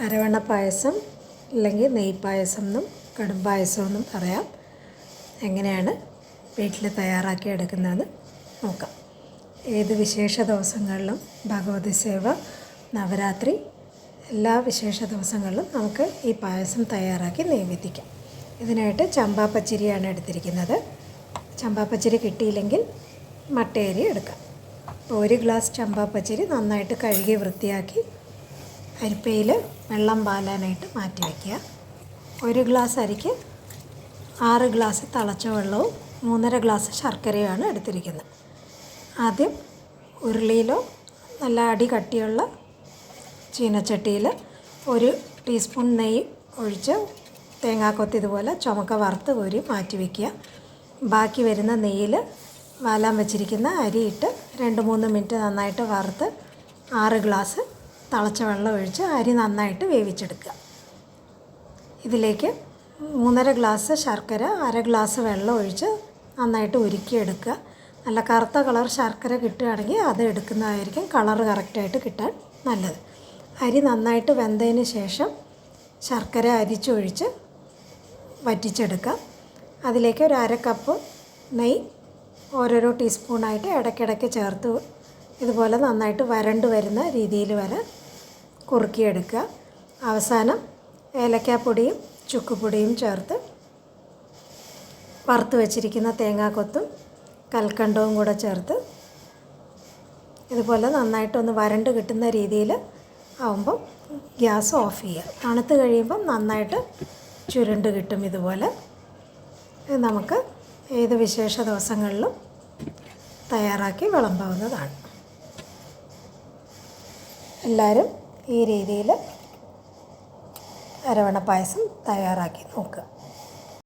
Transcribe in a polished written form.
അരവണ പായസം അല്ലെങ്കിൽ നെയ്പായസം എന്നും കടും പായസം എന്നും പറയാം. എങ്ങനെയാണ് വീട്ടിൽ തയ്യാറാക്കി എടുക്കുന്നതെന്ന് നോക്കാം. ഏത് വിശേഷ ദിവസങ്ങളിലും ഭഗവതി സേവ, നവരാത്രി എല്ലാ വിശേഷ ദിവസങ്ങളിലും നമുക്ക് ഈ പായസം തയ്യാറാക്കി നൈവേദ്യിക്കാം. ഇതിനായിട്ട് ചമ്പാ പച്ചരിയാണ് എടുത്തിരിക്കുന്നത്. ചമ്പാ പച്ചരി കിട്ടിയില്ലെങ്കിൽ മട്ടയരി എടുക്കാം. അപ്പോൾ 1 ഗ്ലാസ് ചമ്പാ പച്ചരി നന്നായിട്ട് കഴുകി വൃത്തിയാക്കി അരിപ്പയിൽ വെള്ളം പാലാനായിട്ട് മാറ്റി വയ്ക്കുക. 1 ഗ്ലാസ് അരിക്ക് 6 ഗ്ലാസ് തിളച്ച വെള്ളവും 3.5 ഗ്ലാസ് ശർക്കരയുമാണ് എടുത്തിരിക്കുന്നത്. ആദ്യം ഉരുളിയിലോ നല്ല അടി കട്ടിയുള്ള ചീനച്ചട്ടിയിൽ 1 ടീസ്പൂൺ നെയ്യ് ഒഴിച്ച് തേങ്ങാക്കൊത്ത് ഇതുപോലെ ചുമക്ക വറുത്ത് കോരി മാറ്റി വയ്ക്കുക. ബാക്കി വരുന്ന നെയ്യിൽ വാലാൻ വെച്ചിരിക്കുന്ന അരിയിട്ട് 2-3 മിനിറ്റ് നന്നായിട്ട് വറുത്ത് 6 ഗ്ലാസ് തിളച്ച വെള്ളം ഒഴിച്ച് അരി നന്നായിട്ട് വേവിച്ചെടുക്കുക. ഇതിലേക്ക് 3.5 ഗ്ലാസ് ശർക്കര, 1/2 ഗ്ലാസ് വെള്ളം ഒഴിച്ച് നന്നായിട്ട് ഉരുക്കിയെടുക്കുക. നല്ല കറുത്ത കളർ ശർക്കര കിട്ടുകയാണെങ്കിൽ അത് എടുക്കുന്നതായിരിക്കും കളറ് കറക്റ്റായിട്ട് കിട്ടാൻ നല്ലത്. അരി നന്നായിട്ട് വെന്തതിന് ശേഷം ശർക്കര അരിച്ചൊഴിച്ച് വറ്റിച്ചെടുക്കുക. അതിലേക്ക് 1/2 കപ്പ് നെയ്യ് ഓരോരോ ടീസ്പൂണായിട്ട് ഇടയ്ക്കിടയ്ക്ക് ചേർത്ത് ഇതുപോലെ നന്നായിട്ട് വരണ്ട് വരുന്ന രീതിയിൽ വരെ കുറുക്കിയെടുക്കുക. അവസാനം ഏലക്കാപ്പൊടിയും ചുക്കുപൊടിയും ചേർത്ത് വറുത്ത് വെച്ചിരിക്കുന്ന തേങ്ങാക്കൊത്തും കൽക്കണ്ടവും കൂടെ ചേർത്ത് ഇതുപോലെ നന്നായിട്ടൊന്ന് വരണ്ട് കിട്ടുന്ന രീതിയിൽ ആവുമ്പം ഗ്യാസ് ഓഫ് ചെയ്യുക. തണുത്ത് കഴിയുമ്പം നന്നായിട്ട് ചുരുണ്ട് കിട്ടും. ഇതുപോലെ നമുക്ക് ഏത് വിശേഷ ദിവസങ്ങളിലും തയ്യാറാക്കി വിളമ്പാവുന്നതാണ്. എല്ലാവരും ഈ രീതിയിൽ അരവണ പായസം തയ്യാറാക്കി നോക്കുക.